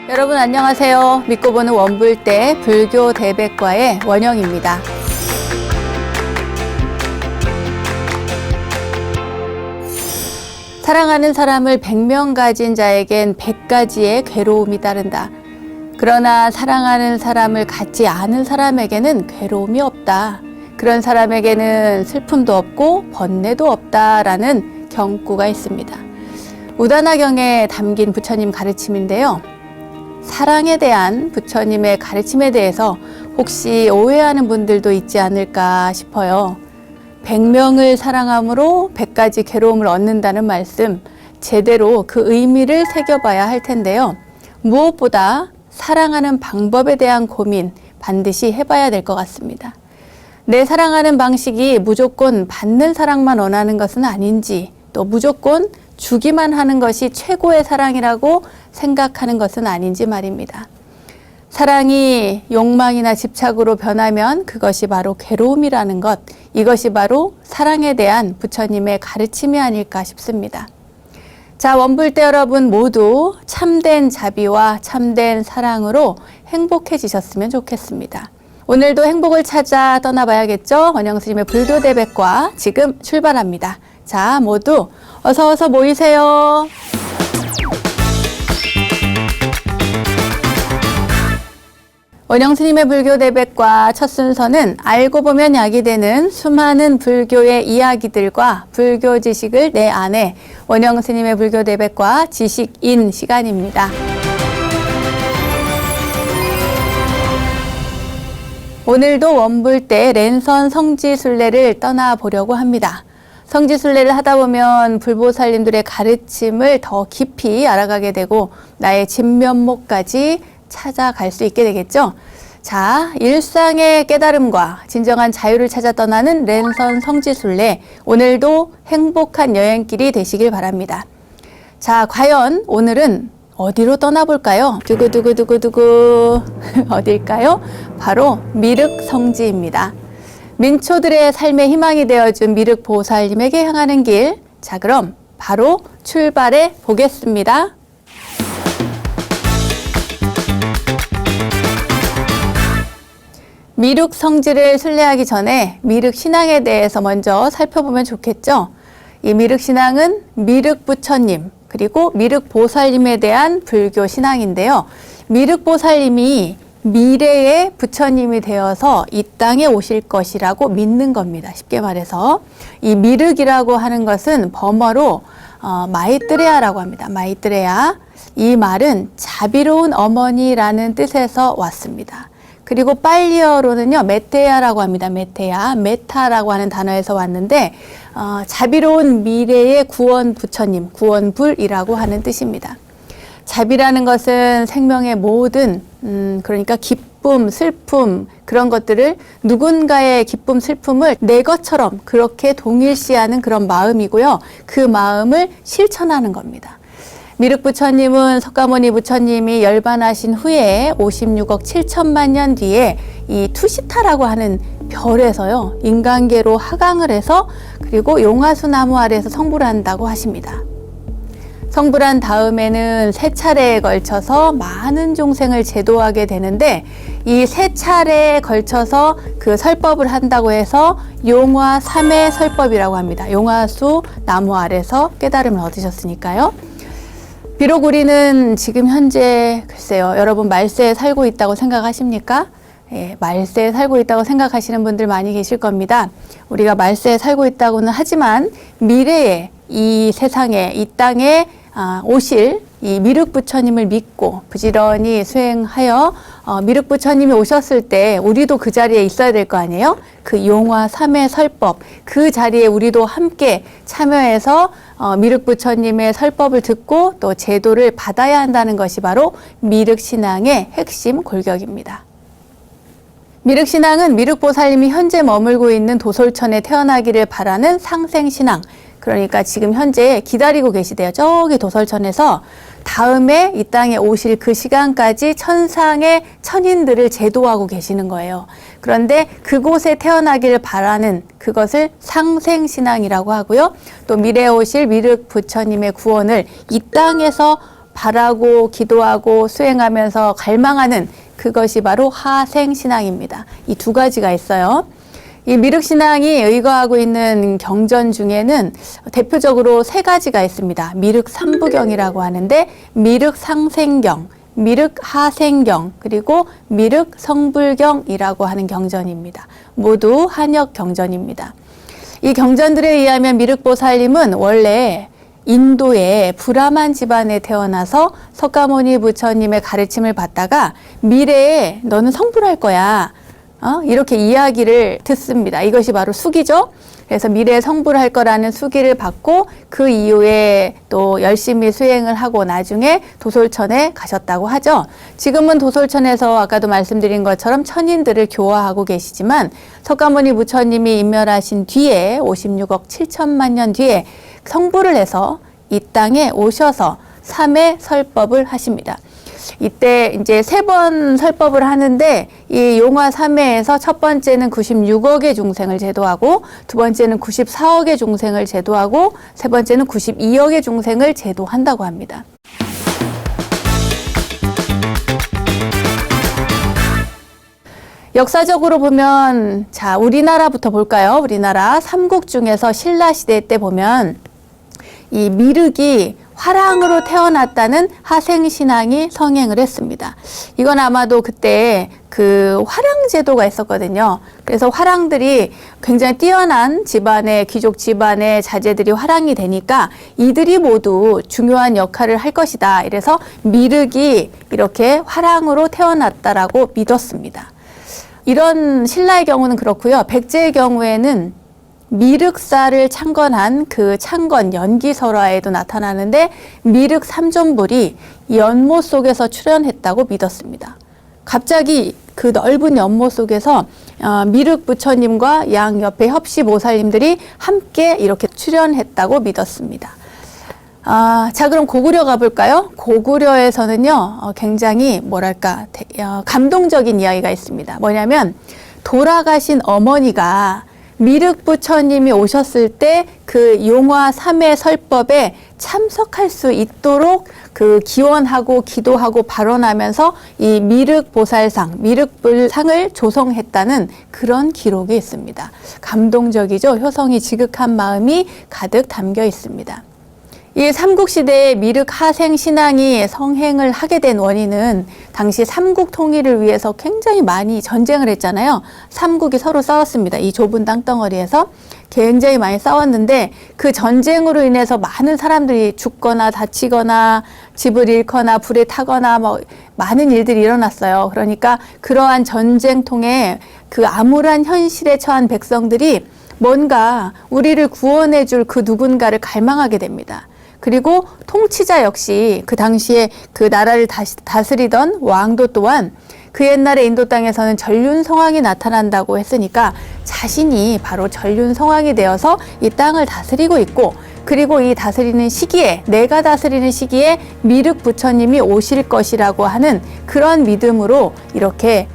여러분 안녕하세요. 믿고 보는 원불대 불교 대백과의 원영입니다. 사랑하는 사람을 100명 가진 자에겐 100가지의 괴로움이 따른다. 그러나 사랑하는 사람을 갖지 않은 사람에게는 괴로움이 없다. 그런 사람에게는 슬픔도 없고 번뇌도 없다라는 경구가 있습니다. 우다나경에 담긴 부처님 가르침인데요. 사랑에 대한 부처님의 가르침에 대해서 혹시 오해하는 분들도 있지 않을까 싶어요. 100명을 사랑함으로 100가지 괴로움을 얻는다는 말씀, 제대로 그 의미를 새겨봐야 할 텐데요. 무엇보다 사랑하는 방법에 대한 고민 반드시 해봐야 될 것 같습니다. 내 사랑하는 방식이 무조건 받는 사랑만 원하는 것은 아닌지, 또 무조건 주기만 하는 것이 최고의 사랑이라고 생각하는 것은 아닌지 말입니다. 사랑이 욕망이나 집착으로 변하면 그것이 바로 괴로움이라는 것, 이것이 바로 사랑에 대한 부처님의 가르침이 아닐까 싶습니다. 자, 원불대 여러분 모두 참된 자비와 참된 사랑으로 행복해지셨으면 좋겠습니다. 오늘도 행복을 찾아 떠나봐야겠죠? 원영 스님의 불교 대백과 지금 출발합니다. 자, 모두 어서 모이세요. 원영 스님의 불교 대백과 첫 순서는 알고 보면 약이 되는 수많은 불교의 이야기들과 불교 지식을 내 안에 원영 스님의 불교 대백과 지식인 시간입니다. 오늘도 원불대 랜선 성지순례를 떠나보려고 합니다. 성지순례를 하다 보면 불보살님들의 가르침을 더 깊이 알아가게 되고 나의 진면목까지 찾아갈 수 있게 되겠죠. 자, 일상의 깨달음과 진정한 자유를 찾아 떠나는 랜선 성지순례, 오늘도 행복한 여행길이 되시길 바랍니다. 자, 과연 오늘은 어디로 떠나볼까요? 두구두구두구두구 어딜까요? 바로 미륵성지입니다. 민초들의 삶의 희망이 되어준 미륵보살님에게 향하는 길. 자, 그럼 바로 출발해 보겠습니다. 미륵성지를 순례하기 전에 미륵신앙에 대해서 먼저 살펴보면 좋겠죠. 이 미륵신앙은 미륵부처님 그리고 미륵보살님에 대한 불교 신앙인데요. 미륵보살님이 미래의 부처님이 되어서 이 땅에 오실 것이라고 믿는 겁니다. 쉽게 말해서 이 미륵이라고 하는 것은 버머로 마이뜨레야라고 합니다. 마이뜨레야. 이 말은 자비로운 어머니라는 뜻에서 왔습니다. 그리고 빨리어로는요, 메테야라고 합니다. 메테야, 메타라고 하는 단어에서 왔는데 자비로운 미래의 구원 부처님, 구원불이라고 하는 뜻입니다. 자비라는 것은 생명의 모든 그러니까 기쁨, 슬픔 그런 것들을 누군가의 기쁨, 슬픔을 내 것처럼 그렇게 동일시하는 그런 마음이고요. 그 마음을 실천하는 겁니다. 미륵부처님은 석가모니 부처님이 열반하신 후에 56억 7천만 년 뒤에 이 투시타라고 하는 별에서요, 인간계로 하강을 해서 그리고 용화수 나무 아래에서 성불을 한다고 하십니다. 성불한 다음에는 3차례에 걸쳐서 많은 종생을 제도하게 되는데 이 3차례에 걸쳐서 그 설법을 한다고 해서 용화 3회 설법이라고 합니다. 용화수 나무 아래서 깨달음을 얻으셨으니까요. 비록 우리는 지금 현재 글쎄요, 여러분 말세에 살고 있다고 생각하십니까? 예, 말세에 살고 있다고 생각하시는 분들 많이 계실 겁니다. 우리가 말세에 살고 있다고는 하지만 미래에 이 세상에 이 땅에 오실 이 미륵부처님을 믿고 부지런히 수행하여 미륵부처님이 오셨을 때 우리도 그 자리에 있어야 될 거 아니에요? 그 용화 3회 설법 그 자리에 우리도 함께 참여해서 미륵부처님의 설법을 듣고 또 제도를 받아야 한다는 것이 바로 미륵신앙의 핵심 골격입니다. 미륵신앙은 미륵보살님이 현재 머물고 있는 도솔천에 태어나기를 바라는 상생신앙, 그러니까 지금 현재 기다리고 계시대요. 저기 도솔천에서 다음에 이 땅에 오실 그 시간까지 천상의 천인들을 제도하고 계시는 거예요. 그런데 그곳에 태어나기를 바라는 그것을 상생신앙이라고 하고요. 또 미래에 오실 미륵 부처님의 구원을 이 땅에서 바라고 기도하고 수행하면서 갈망하는 그것이 바로 하생신앙입니다. 이 두 가지가 있어요. 이 미륵신앙이 의거하고 있는 경전 중에는 대표적으로 세 가지가 있습니다. 미륵삼부경이라고 하는데 미륵상생경, 미륵하생경, 그리고 미륵성불경이라고 하는 경전입니다. 모두 한역 경전입니다. 이 경전들에 의하면 미륵보살님은 원래 인도의 브라만 집안에 태어나서 석가모니 부처님의 가르침을 받다가 미래에 너는 성불할 거야. 이렇게 이야기를 듣습니다. 이것이 바로 수기죠. 그래서 미래에 성불할 거라는 수기를 받고 그 이후에 또 열심히 수행을 하고 나중에 도솔천에 가셨다고 하죠. 지금은 도솔천에서 아까도 말씀드린 것처럼 천인들을 교화하고 계시지만 석가모니 부처님이 인멸하신 뒤에 56억 7천만 년 뒤에 성불을 해서 이 땅에 오셔서 3회 설법을 하십니다. 이때 이제 3번 설법을 하는데 이 용화 3회에서 첫 번째는 96억의 중생을 제도하고 두 번째는 94억의 중생을 제도하고 세 번째는 92억의 중생을 제도한다고 합니다. 역사적으로 보면 자, 우리나라부터 볼까요? 우리나라 삼국 중에서 신라시대 때 보면 이 미륵이 화랑으로 태어났다는 하생신앙이 성행을 했습니다. 이건 아마도 그때 그 화랑제도가 있었거든요. 그래서 화랑들이 굉장히 뛰어난 집안의 귀족 집안의 자제들이 화랑이 되니까 이들이 모두 중요한 역할을 할 것이다. 이래서 미륵이 이렇게 화랑으로 태어났다라고 믿었습니다. 이런 신라의 경우는 그렇고요. 백제의 경우에는 미륵사를 창건한 그 창건 연기설화에도 나타나는데 미륵 삼존불이 연못 속에서 출현했다고 믿었습니다. 갑자기 그 넓은 연못 속에서 미륵 부처님과 양 옆에 협시보살님들이 함께 이렇게 출현했다고 믿었습니다. 자, 그럼 고구려 가볼까요? 고구려에서는요, 굉장히 뭐랄까, 감동적인 이야기가 있습니다. 뭐냐면, 돌아가신 어머니가 미륵 부처님이 오셨을 때 그 용화 3회 설법에 참석할 수 있도록 그 기원하고 기도하고 발언하면서 이 미륵 보살상, 미륵불상을 조성했다는 그런 기록이 있습니다. 감동적이죠? 효성이 지극한 마음이 가득 담겨 있습니다. 이 삼국시대의 미륵 하생 신앙이 성행을 하게 된 원인은 당시 삼국 통일을 위해서 굉장히 많이 전쟁을 했잖아요. 삼국이 서로 싸웠습니다. 이 좁은 땅덩어리에서 굉장히 많이 싸웠는데 그 전쟁으로 인해서 많은 사람들이 죽거나 다치거나 집을 잃거나 불에 타거나 뭐 많은 일들이 일어났어요. 그러니까 그러한 전쟁통에 그 암울한 현실에 처한 백성들이 뭔가 우리를 구원해 줄 그 누군가를 갈망하게 됩니다. 그리고 통치자 역시 그 당시에 그 나라를 다스리던 왕도 또한 그 옛날에 인도 땅에서는 전륜성왕이 나타난다고 했으니까 자신이 바로 전륜성왕이 되어서 이 땅을 다스리고 있고 그리고 이 다스리는 시기에 내가 다스리는 시기에 미륵 부처님이 오실 것이라고 하는 그런 믿음으로 이렇게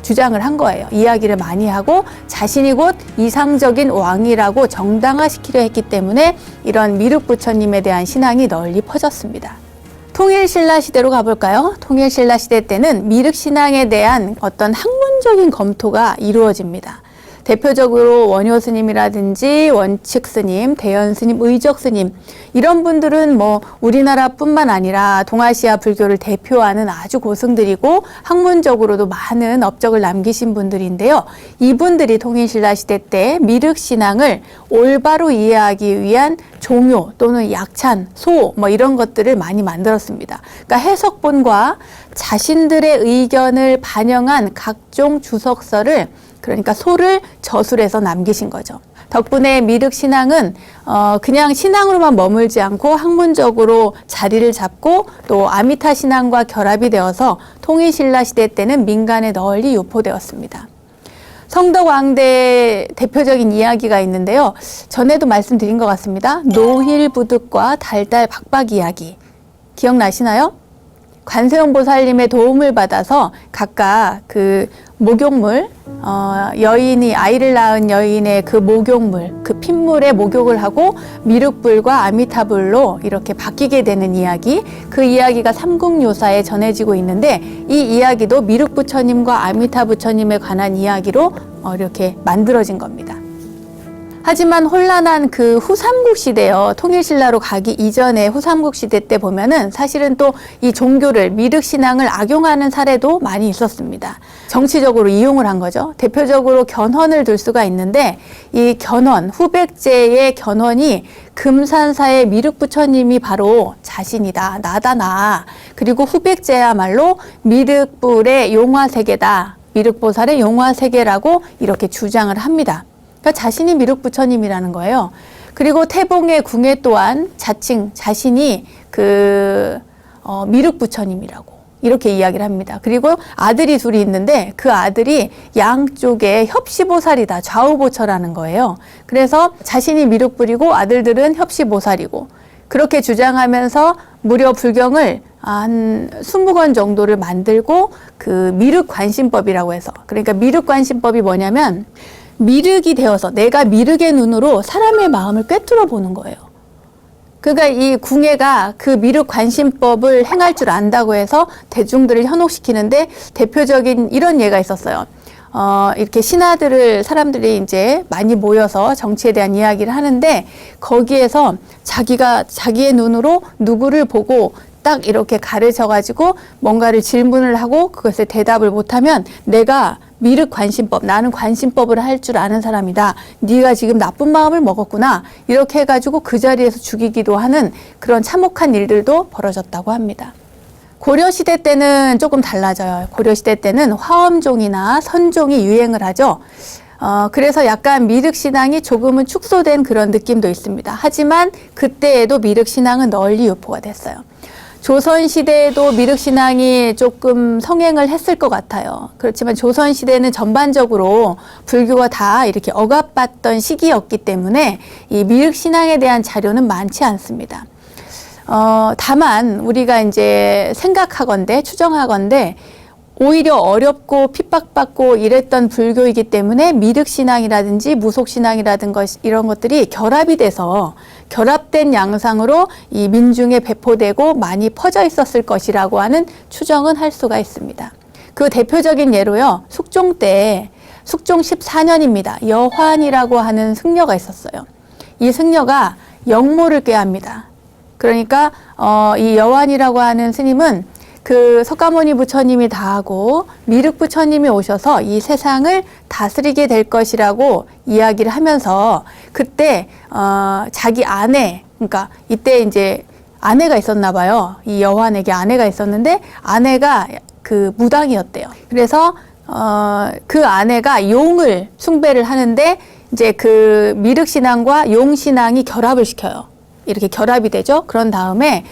주장을 한 거예요. 이야기를 많이 하고 자신이 곧 이상적인 왕이라고 정당화시키려 했기 때문에 이런 미륵 부처님에 대한 신앙이 널리 퍼졌습니다. 통일신라 시대로 가볼까요? 통일신라 시대 때는 미륵 신앙에 대한 어떤 학문적인 검토가 이루어집니다. 대표적으로 원효 스님이라든지 원칙 스님, 대연 스님, 의적 스님 이런 분들은 뭐 우리나라뿐만 아니라 동아시아 불교를 대표하는 아주 고승들이고 학문적으로도 많은 업적을 남기신 분들인데요. 이분들이 통일신라 시대 때 미륵 신앙을 올바로 이해하기 위한 종요 또는 약찬, 소 뭐 이런 것들을 많이 만들었습니다. 그러니까 해석본과 자신들의 의견을 반영한 각종 주석서를 그러니까 소를 저술해서 남기신 거죠. 덕분에 미륵 신앙은 그냥 신앙으로만 머물지 않고 학문적으로 자리를 잡고 또 아미타 신앙과 결합이 되어서 통일신라 시대 때는 민간에 널리 유포되었습니다. 성덕왕대의 대표적인 이야기가 있는데요. 전에도 말씀드린 것 같습니다. 노힐부득과 달달 박박 이야기 기억나시나요? 관세음 보살님의 도움을 받아서 각각 그 목욕물, 여인이 아이를 낳은 여인의 그 목욕물, 그 핏물에 목욕을 하고 미륵불과 아미타불로 이렇게 바뀌게 되는 이야기, 그 이야기가 삼국유사에 전해지고 있는데 이 이야기도 미륵부처님과 아미타부처님에 관한 이야기로 이렇게 만들어진 겁니다. 하지만 혼란한 그 후삼국시대요. 통일신라로 가기 이전에 후삼국시대 때 보면은 사실은 또 이 종교를, 미륵신앙을 악용하는 사례도 많이 있었습니다. 정치적으로 이용을 한 거죠. 대표적으로 견훤을 들 수가 있는데 이 견훤, 후백제의 견훤이 금산사의 미륵부처님이 바로 자신이다, 나다 나. 그리고 후백제야말로 미륵불의 용화세계다, 미륵보살의 용화세계라고 이렇게 주장을 합니다. 그러니까 자신이 미륵부처님이라는 거예요. 그리고 태봉의 궁예 또한 자칭 자신이 미륵부처님이라고 이렇게 이야기를 합니다. 그리고 아들이 둘이 있는데 그 아들이 양쪽에 협시보살이다, 좌우보처라는 거예요. 그래서 자신이 미륵불이고 아들들은 협시보살이고 그렇게 주장하면서 무려 불경을 한 20권 정도를 만들고 그 미륵관심법이라고 해서, 그러니까 미륵관심법이 뭐냐면 미륵이 되어서 내가 미륵의 눈으로 사람의 마음을 꿰뚫어 보는 거예요. 그러니까 이 궁예가 그 미륵관심법을 행할 줄 안다고 해서 대중들을 현혹시키는데 대표적인 이런 예가 있었어요. 이렇게 신하들을 사람들이 이제 많이 모여서 정치에 대한 이야기를 하는데 거기에서 자기가 자기의 눈으로 누구를 보고 딱 이렇게 가르쳐가지고 뭔가를 질문을 하고 그것에 대답을 못하면 내가 미륵관심법, 나는 관심법을 할 줄 아는 사람이다, 네가 지금 나쁜 마음을 먹었구나, 이렇게 해가지고 그 자리에서 죽이기도 하는 그런 참혹한 일들도 벌어졌다고 합니다. 고려시대 때는 조금 달라져요. 고려시대 때는 화엄종이나 선종이 유행을 하죠. 그래서 약간 미륵신앙이 조금은 축소된 그런 느낌도 있습니다. 하지만 그때에도 미륵신앙은 널리 유포가 됐어요. 조선시대에도 미륵신앙이 조금 성행을 했을 것 같아요. 그렇지만 조선시대는 전반적으로 불교가 다 이렇게 억압받던 시기였기 때문에 이 미륵신앙에 대한 자료는 많지 않습니다. 다만 우리가 이제 생각하건대, 추정하건대 오히려 어렵고 핍박받고 이랬던 불교이기 때문에 미륵신앙이라든지 무속신앙이라든가 이런 것들이 결합이 돼서 결합된 양상으로 이 민중에 배포되고 많이 퍼져 있었을 것이라고 하는 추정은 할 수가 있습니다. 그 대표적인 예로요, 숙종 때, 숙종 14년입니다. 여환이라고 하는 승려가 있었어요. 이 승려가 영모를 꾀합니다. 그러니까 이 여환이라고 하는 스님은 그 석가모니 부처님이 다하고 미륵 부처님이 오셔서 이 세상을 다스리게 될 것이라고 이야기를 하면서 그때 자기 아내, 그러니까 이때 이제 아내가 있었나 봐요. 이 여환에게 아내가 있었는데 아내가 그 무당이었대요. 그래서 그 아내가 용을 숭배를 하는데 이제 그 미륵 신앙과 용 신앙이 결합을 시켜요. 이렇게 결합이 되죠. 그런 다음에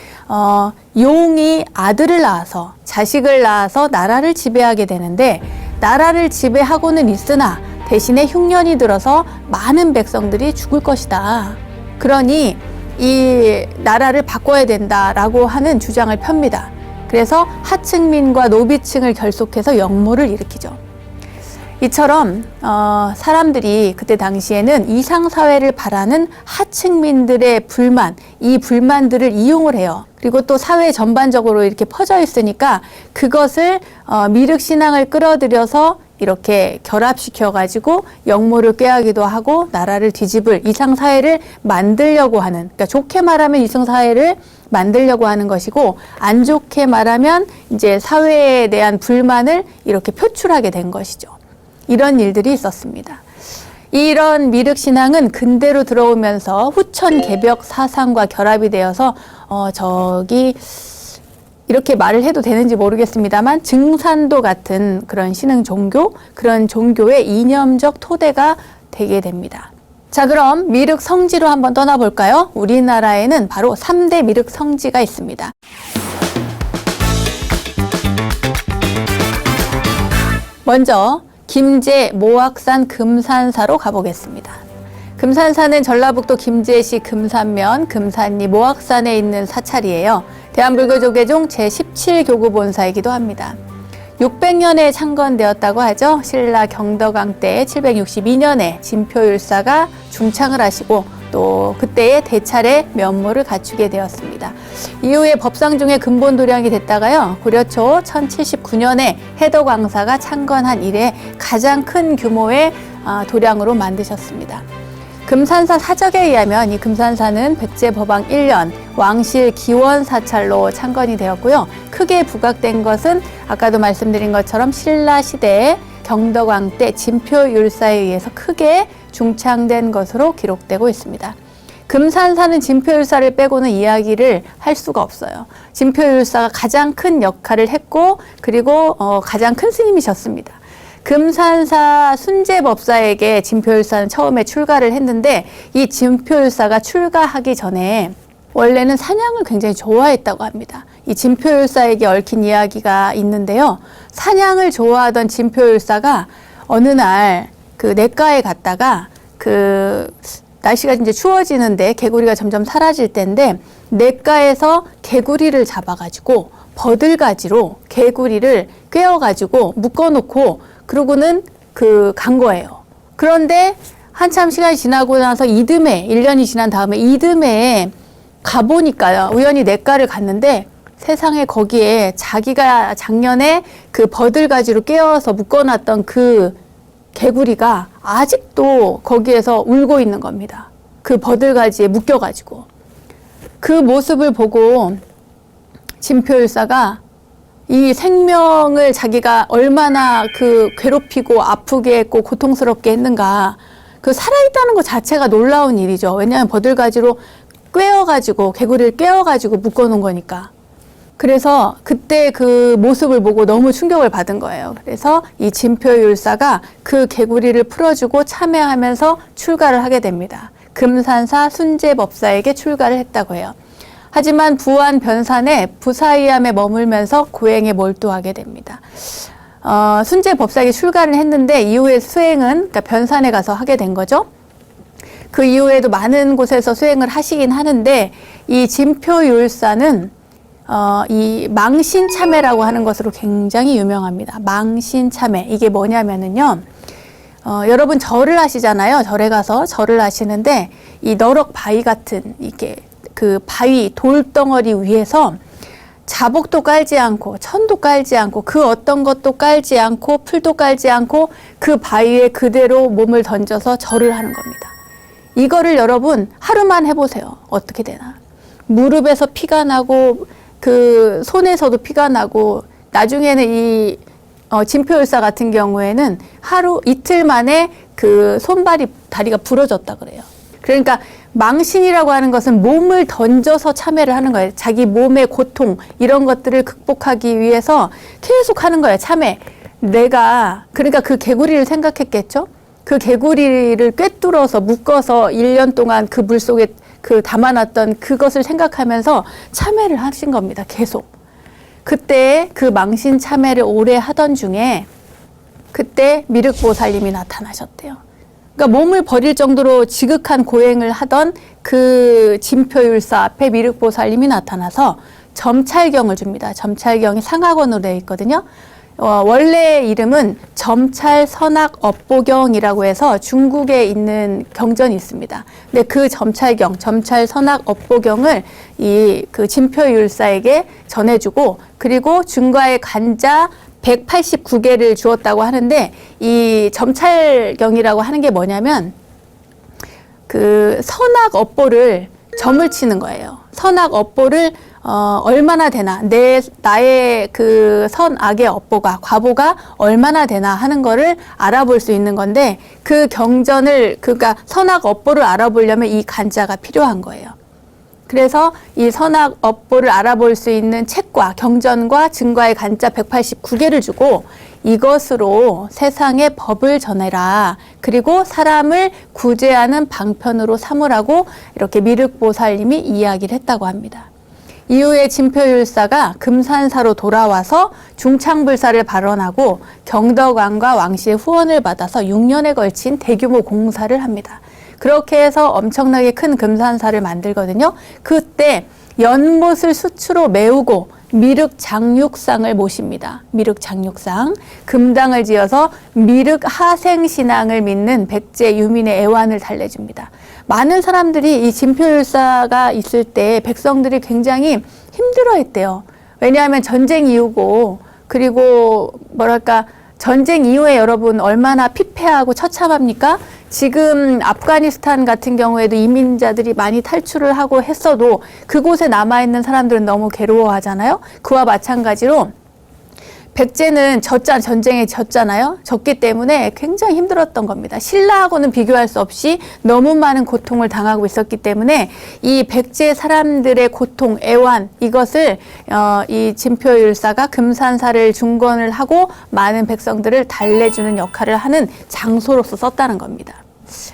용이 아들을 낳아서, 자식을 낳아서 나라를 지배하게 되는데 나라를 지배하고는 있으나 대신에 흉년이 들어서 많은 백성들이 죽을 것이다. 그러니 이 나라를 바꿔야 된다라고 하는 주장을 펴니다. 그래서 하층민과 노비층을 결속해서 역모를 일으키죠. 이처럼 사람들이 그때 당시에는 이상사회를 바라는 하층민들의 불만, 이 불만들을 이용을 해요. 그리고 또 사회 전반적으로 이렇게 퍼져 있으니까 그것을 미륵신앙을 끌어들여서 이렇게 결합시켜가지고 역모를 꾀하기도 하고 나라를 뒤집을 이상사회를 만들려고 하는, 그러니까 좋게 말하면 이상사회를 만들려고 하는 것이고 안 좋게 말하면 이제 사회에 대한 불만을 이렇게 표출하게 된 것이죠. 이런 일들이 있었습니다. 이런 미륵신앙은 근대로 들어오면서 후천 개벽 사상과 결합이 되어서 저기 이렇게 말을 해도 되는지 모르겠습니다만 증산도 같은 그런 신흥 종교, 그런 종교의 이념적 토대가 되게 됩니다. 자, 그럼 미륵 성지로 한번 떠나볼까요? 우리나라에는 바로 3대 미륵 성지가 있습니다. 먼저 김제 모악산 금산사로 가보겠습니다. 금산사는 전라북도 김제시 금산면 금산리 모악산에 있는 사찰이에요. 대한불교조계종 제17교구 본사이기도 합니다. 600년에 창건되었다고 하죠. 신라 경덕왕 때 762년에 진표율사가 중창을 하시고 또 그때의 대차례 면모를 갖추게 되었습니다. 이후에 법상 중에 근본 도량이 됐다가요. 고려 초 1079년에 해덕왕사가 창건한 이래 가장 큰 규모의 도량으로 만드셨습니다. 금산사 사적에 의하면 이 금산사는 백제법왕 1년 왕실 기원 사찰로 창건이 되었고요. 크게 부각된 것은 아까도 말씀드린 것처럼 신라 시대에 경덕왕 때 진표율사에 의해서 크게 중창된 것으로 기록되고 있습니다. 금산사는 진표율사를 빼고는 이야기를 할 수가 없어요. 진표율사가 가장 큰 역할을 했고 그리고 가장 큰 스님이셨습니다. 금산사 순제법사에게 진표율사는 처음에 출가를 했는데 이 진표율사가 출가하기 전에 원래는 사냥을 굉장히 좋아했다고 합니다. 이 진표율사에게 얽힌 이야기가 있는데요. 사냥을 좋아하던 진표율사가 어느 날 그 냇가에 갔다가 그 날씨가 이제 추워지는데 개구리가 점점 사라질 때인데 냇가에서 개구리를 잡아가지고 버들가지로 개구리를 꿰어가지고 묶어놓고 그러고는 간 거예요. 그런데 한참 시간이 지나고 나서 이듬해 1년이 지난 다음에 이듬해에 가보니까요. 우연히 냇가를 갔는데 세상에 거기에 자기가 작년에 그 버들가지로 꿰어서 묶어놨던 그 개구리가 아직도 거기에서 울고 있는 겁니다. 그 버들가지에 묶여가지고. 그 모습을 보고 진표율사가 이 생명을 자기가 얼마나 그 괴롭히고 아프게 했고 고통스럽게 했는가. 그 살아있다는 것 자체가 놀라운 일이죠. 왜냐하면 버들가지로 꿰어가지고 개구리를 꿰어가지고 묶어놓은 거니까. 그래서 그때 그 모습을 보고 너무 충격을 받은 거예요. 그래서 이 진표율사가 그 개구리를 풀어주고 참회하면서 출가를 하게 됩니다. 금산사 순제법사에게 출가를 했다고 해요. 하지만 부안 변산에 부사이암에 머물면서 고행에 몰두하게 됩니다. 순제법사에게 출가를 했는데 이후에 수행은 그러니까 변산에 가서 하게 된 거죠. 그 이후에도 많은 곳에서 수행을 하시긴 하는데 이 진표율사는 이 망신참회라고 하는 것으로 굉장히 유명합니다. 망신참회. 이게 뭐냐면은요. 여러분 절을 하시잖아요. 절에 가서 절을 하시는데 이 너럭 바위 같은 이게 그 바위 돌덩어리 위에서 자복도 깔지 않고 천도 깔지 않고 그 어떤 것도 깔지 않고 풀도 깔지 않고 그 바위에 그대로 몸을 던져서 절을 하는 겁니다. 이거를 여러분 하루만 해보세요. 어떻게 되나. 무릎에서 피가 나고 그 손에서도 피가 나고 나중에는 이 진표율사 같은 경우에는 이틀 만에 그 손발이 다리가 부러졌다 그래요. 그러니까 망신이라고 하는 것은 몸을 던져서 참회를 하는 거예요. 자기 몸의 고통 이런 것들을 극복하기 위해서 계속 하는 거예요. 참회. 그러니까 그 개구리를 생각했겠죠. 그 개구리를 꿰뚫어서 묶어서 1년 동안 그 물 속에 담아놨던 그것을 생각하면서 참회를 하신 겁니다. 계속. 그때 그 망신 참회를 오래 하던 중에 그때 미륵보살님이 나타나셨대요. 그러니까 몸을 버릴 정도로 지극한 고행을 하던 그 진표율사 앞에 미륵보살님이 나타나서 점찰경을 줍니다. 점찰경이 상하권으로 되어 있거든요. 원래 이름은 점찰선악업보경이라고 해서 중국에 있는 경전이 있습니다. 근데 그 점찰선악업보경을 그 진표율사에게 전해주고 그리고 중과의 간자 189개를 주었다고 하는데 이 점찰경이라고 하는 게 뭐냐면 그 선악업보를 점을 치는 거예요. 선악업보를 얼마나 되나 나의 그 선악의 업보가 과보가 얼마나 되나 하는 거를 알아볼 수 있는 건데 그 경전을 그러니까 선악 업보를 알아보려면 이 간자가 필요한 거예요. 그래서 이 선악 업보를 알아볼 수 있는 책과 경전과 증과의 간자 189개를 주고 이것으로 세상에 법을 전해라. 그리고 사람을 구제하는 방편으로 삼으라고 이렇게 미륵보살님이 이야기를 했다고 합니다. 이후에 진표율사가 금산사로 돌아와서 중창불사를 발언하고 경덕왕과 왕씨의 후원을 받아서 6년에 걸친 대규모 공사를 합니다. 그렇게 해서 엄청나게 큰 금산사를 만들거든요. 그때 연못을 수추로 메우고 미륵장육상을 모십니다. 미륵장육상. 금당을 지어서 미륵하생신앙을 믿는 백제 유민의 애환을 달래줍니다. 많은 사람들이 이 진표율사가 있을 때 백성들이 굉장히 힘들어했대요. 왜냐하면 전쟁 이후고, 그리고 뭐랄까, 전쟁 이후에 여러분 얼마나 피폐하고 처참합니까? 지금 아프가니스탄 같은 경우에도 이민자들이 많이 탈출을 하고 했어도 그곳에 남아있는 사람들은 너무 괴로워하잖아요. 그와 마찬가지로 백제는 전쟁에 졌잖아요. 졌기 때문에 굉장히 힘들었던 겁니다. 신라하고는 비교할 수 없이 너무 많은 고통을 당하고 있었기 때문에 이 백제 사람들의 고통, 애환, 이것을 이 진표율사가 금산사를 중건을 하고 많은 백성들을 달래주는 역할을 하는 장소로서 썼다는 겁니다.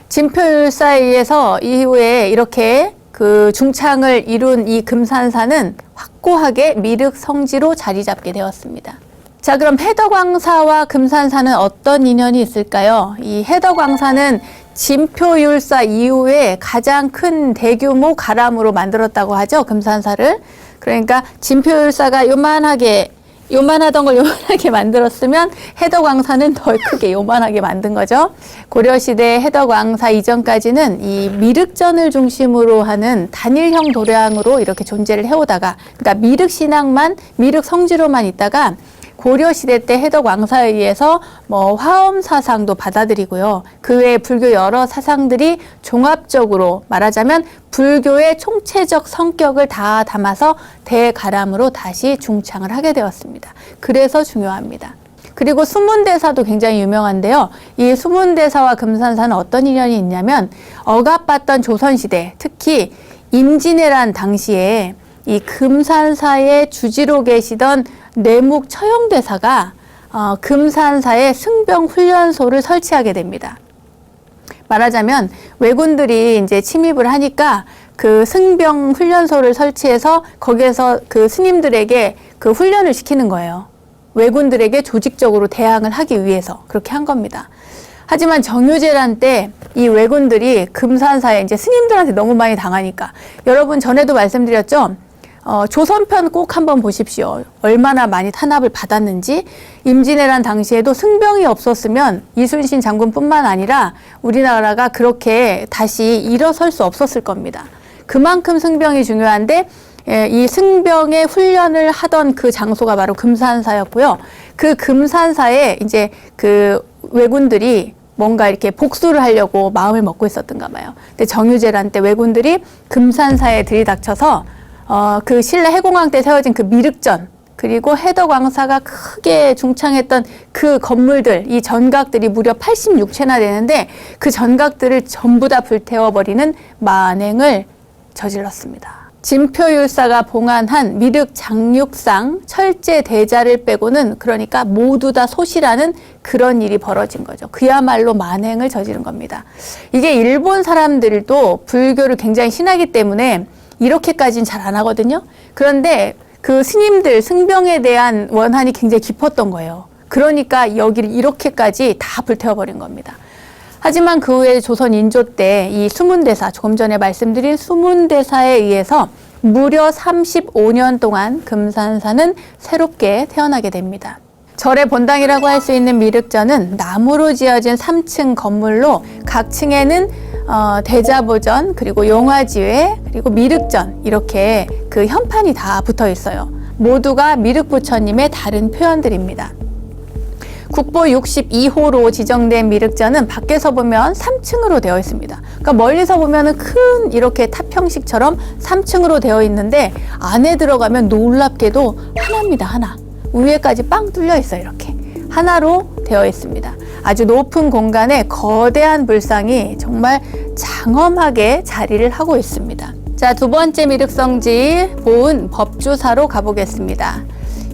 진표율사에 의해서 이후에 이렇게 그 중창을 이룬 이 금산사는 확고하게 미륵 성지로 자리 잡게 되었습니다. 자, 그럼 해덕왕사와 금산사는 어떤 인연이 있을까요? 이 해덕왕사는 진표율사 이후에 가장 큰 대규모 가람으로 만들었다고 하죠, 금산사를. 그러니까 진표율사가 요만하던 걸 요만하게 만들었으면 해덕왕사는 더 크게 요만하게 만든 거죠. 고려시대 해덕왕사 이전까지는 이 미륵전을 중심으로 하는 단일형 도량으로 이렇게 존재를 해오다가, 그러니까 미륵신앙만, 미륵성지로만 있다가 고려시대 때 해덕왕사에 의해서 화엄사상도 받아들이고요. 그 외에 불교 여러 사상들이 종합적으로 말하자면 불교의 총체적 성격을 다 담아서 대가람으로 다시 중창을 하게 되었습니다. 그래서 중요합니다. 그리고 수문대사도 굉장히 유명한데요. 이 수문대사와 금산사는 어떤 인연이 있냐면 억압받던 조선시대, 특히 임진왜란 당시에 이 금산사의 주지로 계시던 뇌묵 처형대사가 금산사에 승병훈련소를 설치하게 됩니다. 말하자면 왜군들이 이제 침입을 하니까 그 승병훈련소를 설치해서 거기에서 그 스님들에게 그 훈련을 시키는 거예요. 왜군들에게 조직적으로 대항을 하기 위해서 그렇게 한 겁니다. 하지만 정유재란 때 이 왜군들이 금산사에 이제 스님들한테 너무 많이 당하니까, 여러분 전에도 말씀드렸죠. 조선편 꼭 한번 보십시오. 얼마나 많이 탄압을 받았는지. 임진왜란 당시에도 승병이 없었으면 이순신 장군뿐만 아니라 우리나라가 그렇게 다시 일어설 수 없었을 겁니다. 그만큼 승병이 중요한데 이 승병의 훈련을 하던 그 장소가 바로 금산사였고요. 그 금산사에 이제 그 왜군들이 뭔가 이렇게 복수를 하려고 마음을 먹고 있었던가 봐요. 근데 정유재란 때 왜군들이 금산사에 들이닥쳐서 그 신라 해공왕 때 세워진 그 미륵전, 그리고 해덕왕사가 크게 중창했던 그 건물들, 이 전각들이 무려 86채나 되는데 그 전각들을 전부 다 불태워버리는 만행을 저질렀습니다. 진표율사가 봉안한 미륵장육상 철제 대자를 빼고는, 그러니까 모두 다 소실하는 그런 일이 벌어진 거죠. 그야말로 만행을 저지른 겁니다. 이게 일본 사람들도 불교를 굉장히 신하기 때문에 이렇게까지는 잘 안 하거든요. 그런데 그 스님들 승병에 대한 원한이 굉장히 깊었던 거예요. 그러니까 여기를 이렇게까지 다 불태워버린 겁니다. 하지만 그 후에 조선 인조 때 이 수문대사, 조금 전에 말씀드린 수문대사에 의해서 무려 35년 동안 금산사는 새롭게 태어나게 됩니다. 절의 본당이라고 할 수 있는 미륵전은 나무로 지어진 3층 건물로 각 층에는 대자보전, 그리고 용화지회, 그리고 미륵전, 이렇게 그 현판이 다 붙어 있어요. 모두가 미륵부처님의 다른 표현들입니다. 국보 62호로 지정된 미륵전은 밖에서 보면 3층으로 되어 있습니다. 그러니까 멀리서 보면은 큰 이렇게 탑형식처럼 3층으로 되어 있는데 안에 들어가면 놀랍게도 하나입니다. 하나. 위에까지 빵 뚫려 있어요. 이렇게. 하나로 되어 있습니다. 아주 높은 공간에 거대한 불상이 정말 장엄하게 자리를 하고 있습니다. 자, 두 번째 미륵성지 보은 법주사로 가보겠습니다.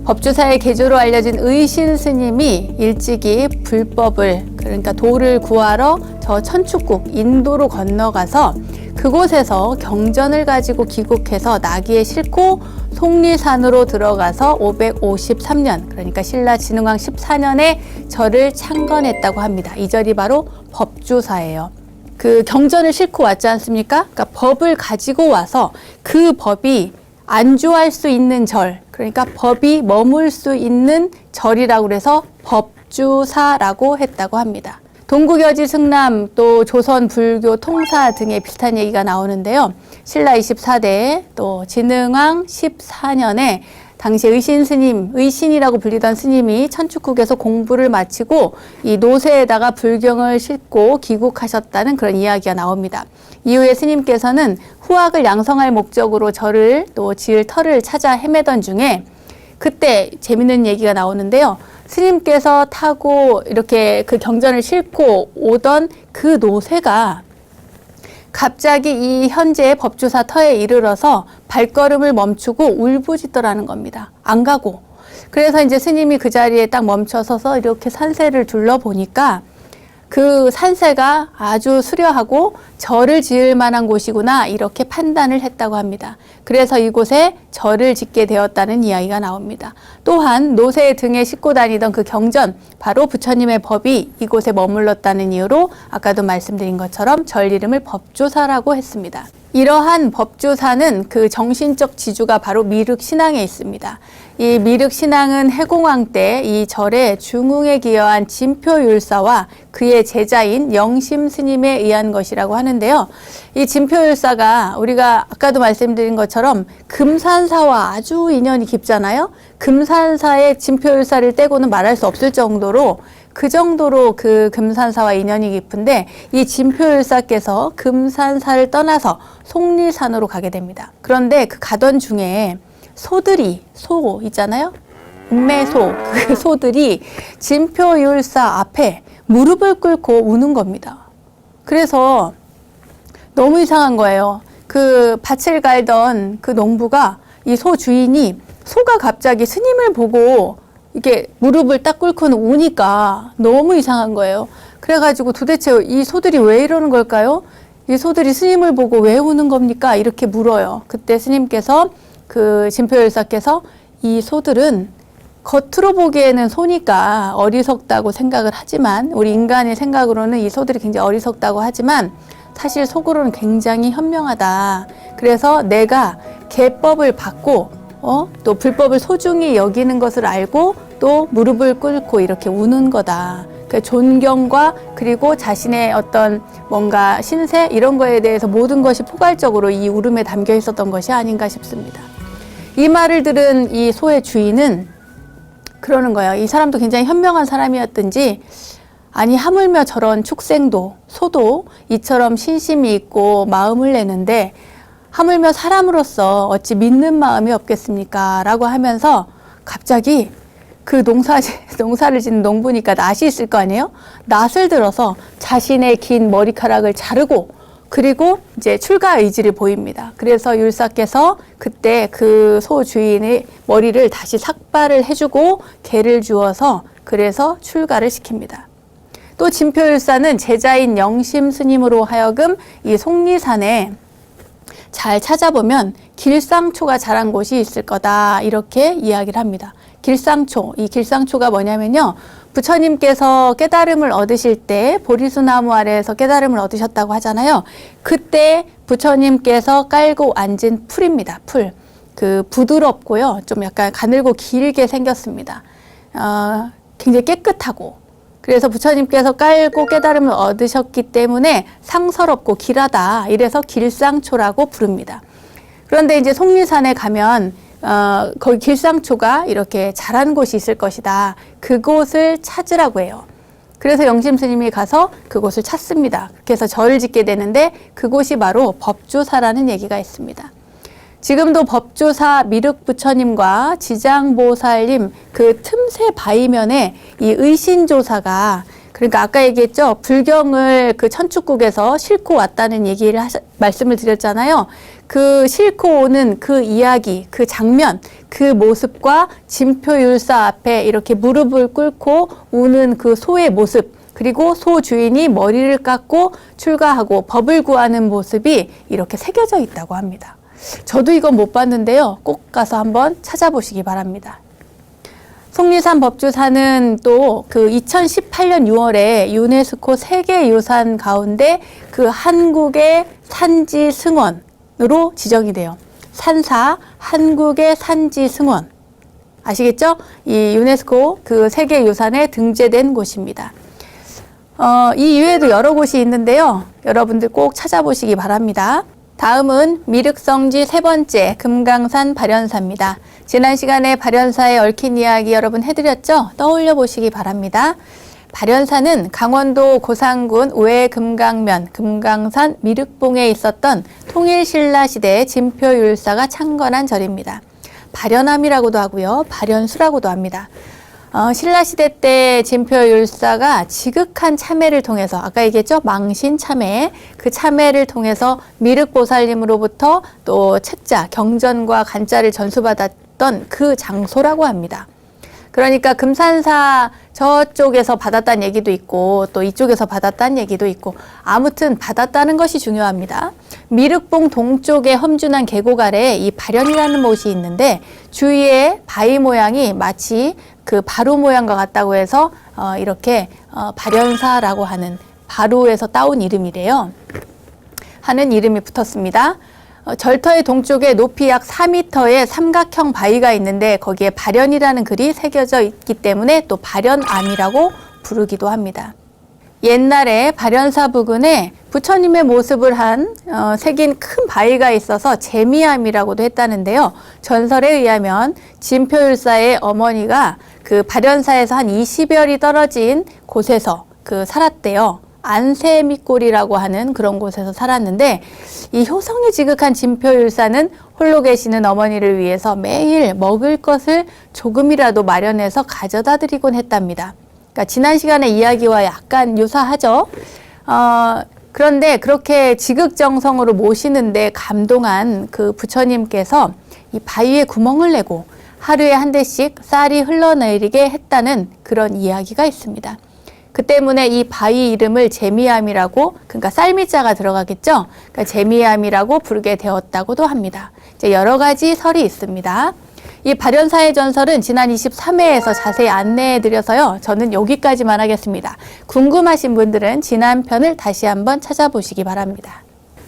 법주사의 개조로 알려진 의신 스님이 일찍이 불법을, 그러니까 도를 구하러 저 천축국 인도로 건너가서 그곳에서 경전을 가지고 귀국해서 나귀에 싣고 속리산으로 들어가서 553년, 그러니까 신라 진흥왕 14년에 절을 창건했다고 합니다. 이 절이 바로 법주사예요. 그 경전을 싣고 왔지 않습니까? 그러니까 법을 가지고 와서 그 법이 안주할 수 있는 절, 그러니까 법이 머물 수 있는 절이라고 그래서 법주사라고 했다고 합니다. 동국여지 승남 또 조선 불교 통사 등의 비슷한 얘기가 나오는데요. 신라 24대 또 진흥왕 14년에 당시 의신 스님, 의신이라고 불리던 스님이 천축국에서 공부를 마치고 이 노새에다가 불경을 싣고 귀국하셨다는 그런 이야기가 나옵니다. 이후에 스님께서는 후학을 양성할 목적으로 절을 또 지을 터를 찾아 헤매던 중에 그때 재밌는 얘기가 나오는데요. 스님께서 타고 이렇게 그 경전을 싣고 오던 그 노새가 갑자기 이 현재의 법주사 터에 이르러서 발걸음을 멈추고 울부짖더라는 겁니다. 안 가고. 그래서 이제 스님이 그 자리에 딱 멈춰서서 이렇게 산세를 둘러보니까 그 산세가 아주 수려하고 절을 지을 만한 곳이구나 이렇게 판단을 했다고 합니다. 그래서 이곳에 절을 짓게 되었다는 이야기가 나옵니다. 또한 노새 등에 싣고 다니던 그 경전, 바로 부처님의 법이 이곳에 머물렀다는 이유로 아까도 말씀드린 것처럼 절 이름을 법주사라고 했습니다. 이러한 법주사는 그 정신적 지주가 바로 미륵신앙에 있습니다. 이 미륵신앙은 해공왕 때 이 절에 중흥에 기여한 진표율사와 그의 제자인 영심 스님에 의한 것이라고 하는데요. 이 진표율사가 우리가 아까도 말씀드린 것처럼 금산사와 아주 인연이 깊잖아요. 금산사의 진표율사를 떼고는 말할 수 없을 정도로 그 금산사와 인연이 깊은데 이 진표율사께서 금산사를 떠나서 속리산으로 가게 됩니다. 그런데 그 가던 중에 소 있잖아요. 음매소, 그 소들이 진표율사 앞에 무릎을 꿇고 우는 겁니다. 그래서 너무 이상한 거예요. 그 밭을 갈던 그 농부가 이 소 주인이 소가 갑자기 스님을 보고 이렇게 무릎을 딱 꿇고는 우니까 너무 이상한 거예요. 그래가지고 도대체 이 소들이 왜 이러는 걸까요? 이 소들이 스님을 보고 왜 우는 겁니까? 이렇게 물어요. 그때 스님께서 그 진표율사께서 이 소들은 겉으로 보기에는 소니까 어리석다고 생각을 하지만 우리 인간의 생각으로는 이 소들이 굉장히 어리석다고 하지만 사실 속으로는 굉장히 현명하다. 그래서 내가 계법을 받고 또 불법을 소중히 여기는 것을 알고 또 무릎을 꿇고 이렇게 우는 거다. 그 존경과 그리고 자신의 어떤 뭔가 신세 이런 거에 대해서 모든 것이 포괄적으로 이 울음에 담겨 있었던 것이 아닌가 싶습니다. 이 말을 들은 이 소의 주인은 그러는 거예요. 이 사람도 굉장히 현명한 사람이었든지 아니 하물며 저런 축생도 소도 이처럼 신심이 있고 마음을 내는데 하물며 사람으로서 어찌 믿는 마음이 없겠습니까? 라고 하면서 갑자기 그 농사를 짓는 농부니까 낫이 있을 거 아니에요? 낫을 들어서 자신의 긴 머리카락을 자르고 그리고 이제 출가 의지를 보입니다. 그래서 율사께서 그때 그 소 주인의 머리를 다시 삭발을 해주고 개를 주어서 그래서 출가를 시킵니다. 또 진표율사는 제자인 영심 스님으로 하여금 이 속리산에 잘 찾아보면 길상초가 자란 곳이 있을 거다 이렇게 이야기를 합니다. 길상초, 이 길상초가 뭐냐면요. 부처님께서 깨달음을 얻으실 때 보리수나무 아래에서 깨달음을 얻으셨다고 하잖아요. 그때 부처님께서 깔고 앉은 풀입니다. 풀. 그 부드럽고요. 좀 약간 가늘고 길게 생겼습니다. 굉장히 깨끗하고. 그래서 부처님께서 깔고 깨달음을 얻으셨기 때문에 상서롭고 길하다. 이래서 길상초라고 부릅니다. 그런데 이제 속리산에 가면 거기 길상초가 이렇게 자란 곳이 있을 것이다. 그곳을 찾으라고 해요. 그래서 영심 스님이 가서 그곳을 찾습니다. 그래서 절을 짓게 되는데 그곳이 바로 법주사라는 얘기가 있습니다. 지금도 법주사 미륵부처님과 지장보살님 그 틈새 바위면에 이 의신조사가 그러니까 아까 얘기했죠. 불경을 그 천축국에서 싣고 왔다는 얘기를 말씀을 드렸잖아요. 그 싣고 오는 그 이야기, 그 장면, 그 모습과 진표율사 앞에 이렇게 무릎을 꿇고 우는 그 소의 모습, 그리고 소 주인이 머리를 깎고 출가하고 법을 구하는 모습이 이렇게 새겨져 있다고 합니다. 저도 이건 못 봤는데요. 꼭 가서 한번 찾아보시기 바랍니다. 속리산 법주사는 또 그 2018년 6월에 유네스코 세계유산 가운데 그 한국의 산지 승원으로 지정이 돼요. 산사 한국의 산지 승원. 아시겠죠? 이 유네스코 그 세계유산에 등재된 곳입니다. 이 이외에도 여러 곳이 있는데요. 여러분들 꼭 찾아보시기 바랍니다. 다음은 미륵성지 세 번째 금강산 발현사입니다. 지난 시간에 발현사에 얽힌 이야기 여러분 해드렸죠? 떠올려 보시기 바랍니다. 발현사는 강원도 고산군 우해금강면 금강산 미륵봉에 있었던 통일신라 시대의 진표율사가 창건한 절입니다. 발현암이라고도 하고요. 발현수라고도 합니다. 신라시대 때 진표율사가 지극한 참회를 통해서 아까 얘기했죠? 망신참회. 그 참회를 통해서 미륵보살님으로부터 또 책자, 경전과 간자를 전수받았던 그 장소라고 합니다. 그러니까 금산사 저쪽에서 받았다는 얘기도 있고 또 이쪽에서 받았다는 얘기도 있고 아무튼 받았다는 것이 중요합니다. 미륵봉 동쪽에 험준한 계곡 아래에 이 발현이라는 못이 있는데 주위에 바위 모양이 마치 그 바루 모양과 같다고 해서 이렇게 발현사라고 하는 바루에서 따온 이름이래요. 하는 이름이 붙었습니다. 절터의 동쪽에 높이 약 4m의 삼각형 바위가 있는데 거기에 발현이라는 글이 새겨져 있기 때문에 또 발현암이라고 부르기도 합니다. 옛날에 발현사 부근에 부처님의 모습을 새긴 큰 바위가 있어서 재미암이라고도 했다는데요. 전설에 의하면 진표율사의 어머니가 그 발현사에서 한 20여리 떨어진 곳에서 살았대요. 안세밑골이라고 하는 그런 곳에서 살았는데 이 효성이 지극한 진표율사는 홀로 계시는 어머니를 위해서 매일 먹을 것을 조금이라도 마련해서 가져다 드리곤 했답니다. 그러니까 지난 시간의 이야기와 약간 유사하죠. 그런데 그렇게 지극정성으로 모시는데 감동한 그 부처님께서 이 바위에 구멍을 내고 하루에 한 대씩 쌀이 흘러내리게 했다는 그런 이야기가 있습니다. 그 때문에 이 바위 이름을 재미암이라고, 그러니까 쌀미자가 들어가겠죠? 그러니까 재미암이라고 부르게 되었다고도 합니다. 이제 여러 가지 설이 있습니다. 이 발현사의 전설은 지난 23회에서 자세히 안내해 드려서요. 저는 여기까지만 하겠습니다. 궁금하신 분들은 지난 편을 다시 한번 찾아보시기 바랍니다.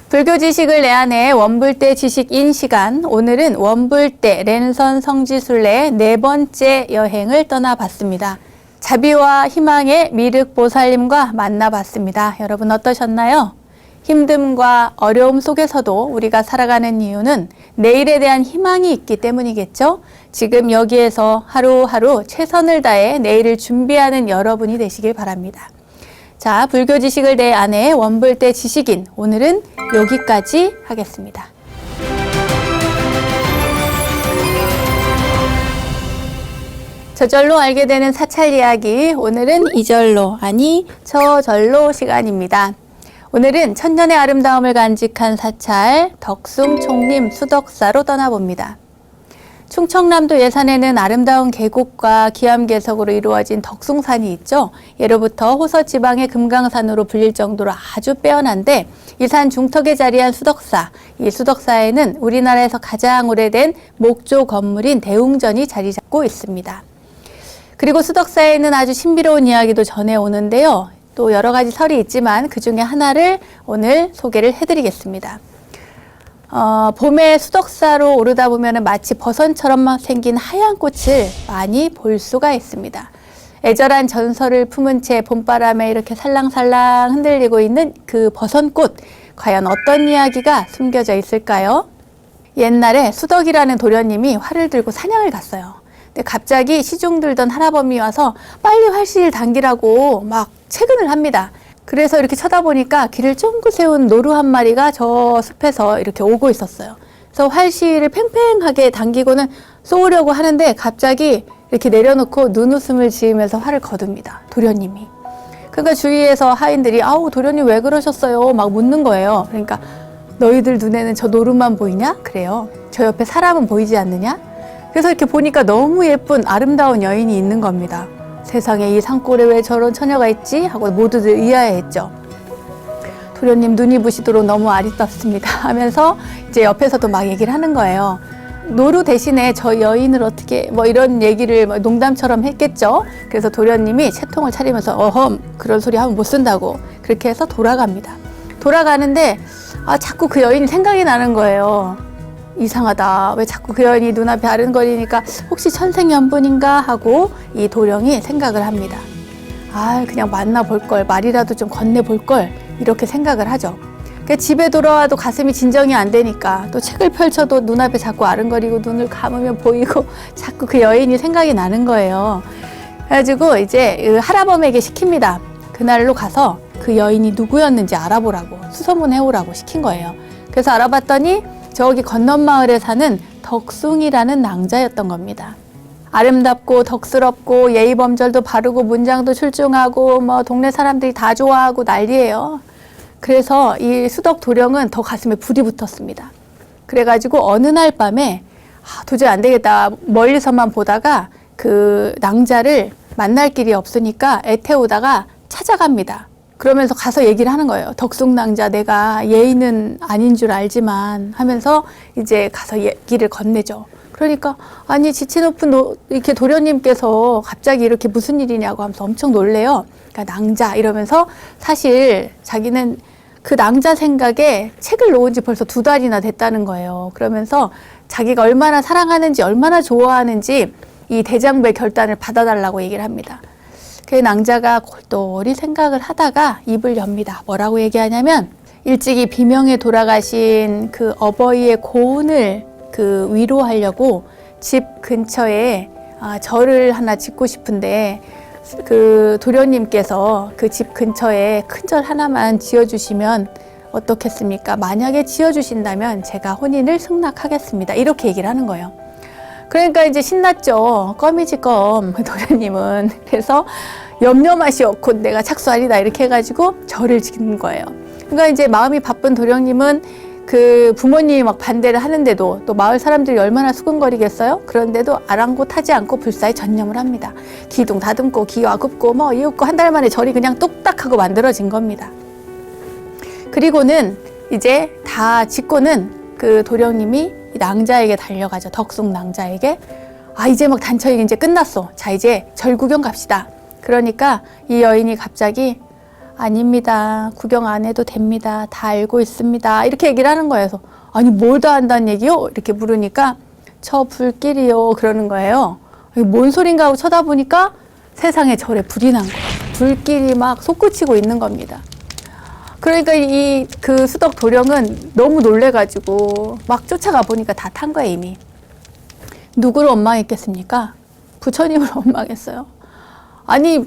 불교 지식을 내 안에 원불대 지식인 시간. 오늘은 원불대 랜선 성지순례의 네 번째 여행을 떠나봤습니다. 자비와 희망의 미륵보살님과 만나봤습니다. 여러분 어떠셨나요? 힘듦과 어려움 속에서도 우리가 살아가는 이유는 내일에 대한 희망이 있기 때문이겠죠? 지금 여기에서 하루하루 최선을 다해 내일을 준비하는 여러분이 되시길 바랍니다. 자, 불교 지식을 내 안에 원불대 지식인. 오늘은 여기까지 하겠습니다. 저절로 알게 되는 사찰 이야기. 오늘은 이절로, 아니 저절로 시간입니다. 오늘은 천년의 아름다움을 간직한 사찰 덕숭총림 수덕사로 떠나봅니다. 충청남도 예산에는 아름다운 계곡과 기암괴석으로 이루어진 덕숭산이 있죠. 예로부터 호서지방의 금강산으로 불릴 정도로 아주 빼어난데 이 산 중턱에 자리한 수덕사, 이 수덕사에는 우리나라에서 가장 오래된 목조 건물인 대웅전이 자리 잡고 있습니다. 그리고 수덕사에는 아주 신비로운 이야기도 전해오는데요. 또 여러 가지 설이 있지만 그 중에 하나를 오늘 소개를 해드리겠습니다. 봄에 수덕사로 오르다 보면 마치 버선처럼 생긴 하얀 꽃을 많이 볼 수가 있습니다. 애절한 전설을 품은 채 봄바람에 이렇게 살랑살랑 흔들리고 있는 그 버선꽃, 과연 어떤 이야기가 숨겨져 있을까요? 옛날에 수덕이라는 도련님이 활을 들고 사냥을 갔어요. 근데 갑자기 시중 들던 할아범이 와서 빨리 활시를 당기라고 막 체근을 합니다. 그래서 이렇게 쳐다보니까 길을 쫑긋 세운 노루 한 마리가 저 숲에서 이렇게 오고 있었어요. 그래서 활시를 팽팽하게 당기고는 쏘려고 하는데 갑자기 이렇게 내려놓고 눈웃음을 지으면서 활을 거둡니다. 도련님이. 그러니까 주위에서 하인들이 아우 도련님 왜 그러셨어요? 막 묻는 거예요. 그러니까 너희들 눈에는 저 노루만 보이냐? 그래요. 저 옆에 사람은 보이지 않느냐? 그래서 이렇게 보니까 너무 예쁜 아름다운 여인이 있는 겁니다. 세상에 이 산골에 왜 저런 처녀가 있지? 하고 모두들 의아해했죠. 도련님 눈이 부시도록 너무 아리답습니다 하면서 이제 옆에서도 막 얘기를 하는 거예요. 노루 대신에 저 여인을 어떻게 뭐 이런 얘기를 농담처럼 했겠죠. 그래서 도련님이 채통을 차리면서 어험 그런 소리 하면 못 쓴다고 그렇게 해서 돌아갑니다. 돌아가는데 자꾸 그 여인이 생각이 나는 거예요. 이상하다. 왜 자꾸 그 여인이 눈앞에 아른거리니까 혹시 천생연분인가 하고 이 도령이 생각을 합니다. 아, 그냥 만나볼 걸, 말이라도 좀 건네볼 걸, 이렇게 생각을 하죠. 집에 돌아와도 가슴이 진정이 안 되니까 또 책을 펼쳐도 눈앞에 자꾸 아른거리고 눈을 감으면 보이고 자꾸 그 여인이 생각이 나는 거예요. 그래가지고 이제 할아범에게 시킵니다. 그날로 가서 그 여인이 누구였는지 알아보라고, 수소문해오라고 시킨 거예요. 그래서 알아봤더니 저기 건넌 마을에 사는 덕숭이라는 낭자였던 겁니다. 아름답고 덕스럽고 예의범절도 바르고 문장도 출중하고 뭐 동네 사람들이 다 좋아하고 난리예요. 그래서 이 수덕 도령은 더 가슴에 불이 붙었습니다. 그래가지고 어느 날 밤에 도저히 안 되겠다. 멀리서만 보다가 그 낭자를 만날 길이 없으니까 애태우다가 찾아갑니다. 그러면서 가서 얘기를 하는 거예요. 덕숭낭자, 내가 예의는 아닌 줄 알지만 하면서 이제 가서 얘기를 건네죠. 그러니까 아니 지체 높은 이렇게 도련님께서 갑자기 이렇게 무슨 일이냐고 하면서 엄청 놀래요. 그러니까 낭자 이러면서 사실 자기는 그 낭자 생각에 책을 놓은 지 벌써 2달이나 됐다는 거예요. 그러면서 자기가 얼마나 사랑하는지 얼마나 좋아하는지 이 대장부의 결단을 받아달라고 얘기를 합니다. 그 낭자가 골똘히 생각을 하다가 입을 엽니다. 뭐라고 얘기하냐면 일찍이 비명에 돌아가신 그 어버이의 고운을 그 위로하려고 집 근처에 절을 하나 짓고 싶은데 그 도련님께서 그 집 근처에 큰 절 하나만 지어주시면 어떻겠습니까? 만약에 지어주신다면 제가 혼인을 승낙하겠습니다. 이렇게 얘기를 하는 거예요. 그러니까 이제 신났죠. 껌이지 껌 도련님은. 그래서 염려마시옵고 내가 착수하리다 이렇게 해가지고 절을 짓는 거예요. 그러니까 이제 마음이 바쁜 도령님은 그 부모님이 막 반대를 하는데도 또 마을 사람들이 얼마나 수근거리겠어요? 그런데도 아랑곳하지 않고 불사에 전념을 합니다. 기둥 다듬고 기와 굽고 뭐 이윽고 한 달 만에 절이 그냥 뚝딱하고 만들어진 겁니다. 그리고는 이제 다 짓고는 그 도령님이 낭자에게 달려가죠. 덕숭 낭자에게. 이제 막 단처이 이제 끝났어. 자 이제 절 구경 갑시다. 그러니까 이 여인이 갑자기 아닙니다. 구경 안 해도 됩니다. 다 알고 있습니다. 이렇게 얘기를 하는 거예요. 그래서 아니 뭘 다 안다는 얘기요? 이렇게 물으니까 저 불길이요 그러는 거예요. 이게 뭔 소린가 하고 쳐다보니까 세상에 절에 불이 난 거예요. 불길이 막 솟구치고 있는 겁니다. 그러니까 이 그 수덕 도령은 너무 놀래가지고 막 쫓아가 보니까 다 탄 거예요 이미. 누구를 원망했겠습니까? 부처님을 원망했어요. 아니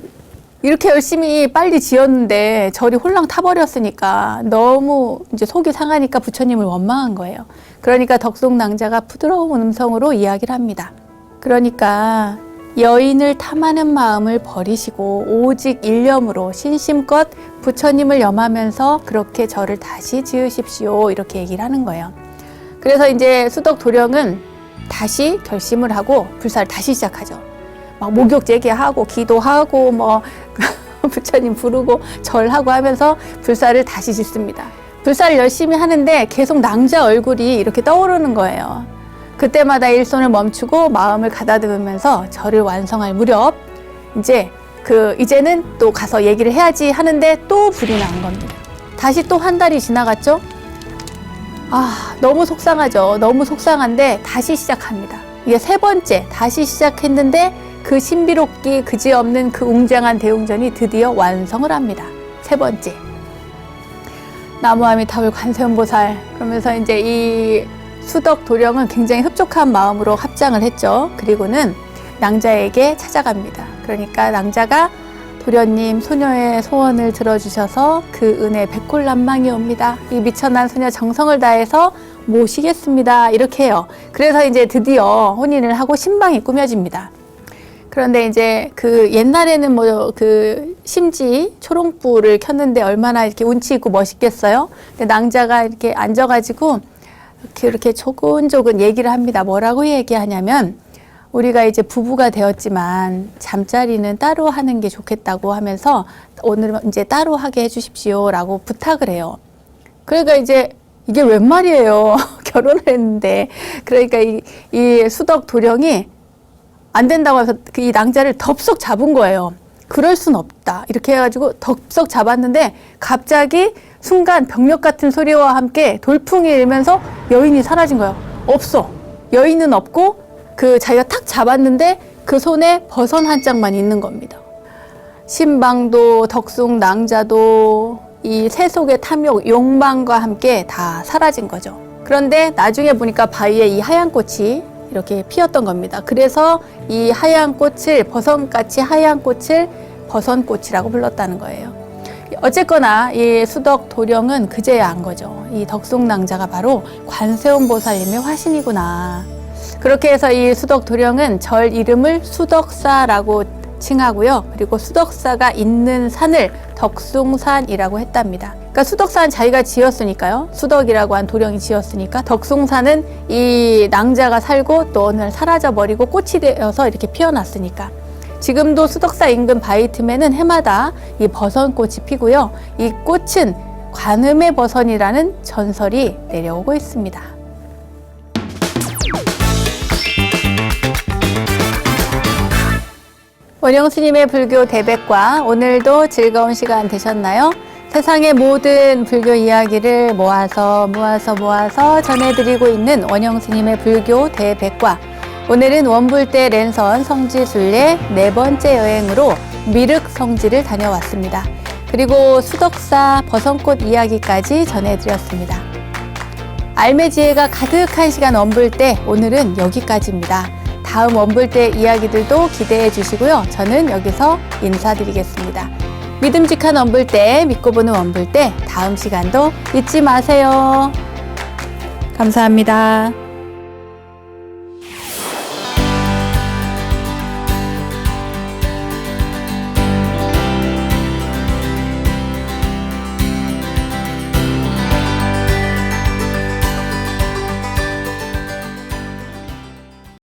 이렇게 열심히 빨리 지었는데 절이 홀랑 타버렸으니까 너무 이제 속이 상하니까 부처님을 원망한 거예요. 그러니까 덕숭낭자가 부드러운 음성으로 이야기를 합니다. 그러니까 여인을 탐하는 마음을 버리시고 오직 일념으로 신심껏 부처님을 염하면서 그렇게 절을 다시 지으십시오. 이렇게 얘기를 하는 거예요. 그래서 이제 수덕 도령은 다시 결심을 하고 불사를 다시 시작하죠. 막 목욕 재개하고 기도하고 뭐 부처님 부르고 절하고 하면서 불사를 다시 짓습니다. 불사를 열심히 하는데 계속 낭자 얼굴이 이렇게 떠오르는 거예요. 그때마다 일손을 멈추고 마음을 가다듬으면서 절을 완성할 무렵 이제는 또 가서 얘기를 해야지 하는데 또 불이 난 겁니다. 다시 또 한 달이 지나갔죠. 너무 속상하죠. 너무 속상한데 다시 시작합니다. 이게 3번째 다시 시작했는데 그 신비롭기 그지없는 그 웅장한 대웅전이 드디어 완성을 합니다. 3번째. 나무아미타불 관세음보살. 그러면서 이제 이 수덕 도령은 굉장히 흡족한 마음으로 합장을 했죠. 그리고는 낭자에게 찾아갑니다. 그러니까 낭자가 도련님 소녀의 소원을 들어주셔서 그 은혜 백골난망이옵니다. 이 미천한 소녀 정성을 다해서 모시겠습니다. 이렇게 해요. 그래서 이제 드디어 혼인을 하고 신방이 꾸며집니다. 그런데 이제 그 옛날에는 뭐 그 심지 초롱불을 켰는데 얼마나 이렇게 운치 있고 멋있겠어요? 근데 낭자가 이렇게 앉아가지고 이렇게 조근조근 얘기를 합니다. 뭐라고 얘기하냐면 우리가 이제 부부가 되었지만 잠자리는 따로 하는 게 좋겠다고 하면서 오늘 이제 따로 하게 해주십시오라고 부탁을 해요. 그러니까 이제 이게 웬 말이에요. 결혼을 했는데. 그러니까 이 수덕 도령이 안 된다고 해서 이 낭자를 덥석 잡은 거예요. 그럴 순 없다. 이렇게 해가지고 덥석 잡았는데 갑자기 순간 병력 같은 소리와 함께 돌풍이 일면서 여인이 사라진 거예요. 없어. 여인은 없고 그 자기가 탁 잡았는데 그 손에 버선 한 짝만 있는 겁니다. 신방도 덕숭낭자도 이 세속의 탐욕, 욕망과 함께 다 사라진 거죠. 그런데 나중에 보니까 바위에 이 하얀 꽃이 이렇게 피었던 겁니다. 그래서 이 하얀 꽃을, 버선같이 하얀 꽃을 버선꽃이라고 불렀다는 거예요. 어쨌거나 이 수덕 도령은 그제야 안 거죠. 이 덕숭낭자가 바로 관세음 보살님의 화신이구나. 그렇게 해서 이 수덕 도령은 절 이름을 수덕사라고 칭하고요. 그리고 수덕사가 있는 산을 덕숭산이라고 했답니다. 그러니까 수덕산 자기가 지었으니까요. 수덕이라고 한 도령이 지었으니까 덕숭산은 이 낭자가 살고 또 오늘 사라져버리고 꽃이 되어서 이렇게 피어났으니까. 지금도 수덕사 인근 바위 틈에는 해마다 이 버선꽃이 피고요. 이 꽃은 관음의 버선이라는 전설이 내려오고 있습니다. 원영스님의 불교 대백과 오늘도 즐거운 시간 되셨나요? 세상의 모든 불교 이야기를 모아서 전해드리고 있는 원영스님의 불교 대백과 오늘은 원불대 랜선 성지순례 4번째 여행으로 미륵 성지를 다녀왔습니다. 그리고 수덕사 버선꽃 이야기까지 전해드렸습니다. 알매지혜가 가득한 시간 원불대 오늘은 여기까지입니다. 다음 원불대 이야기들도 기대해 주시고요. 저는 여기서 인사드리겠습니다. 믿음직한 원불대, 믿고 보는 원불대, 다음 시간도 잊지 마세요. 감사합니다.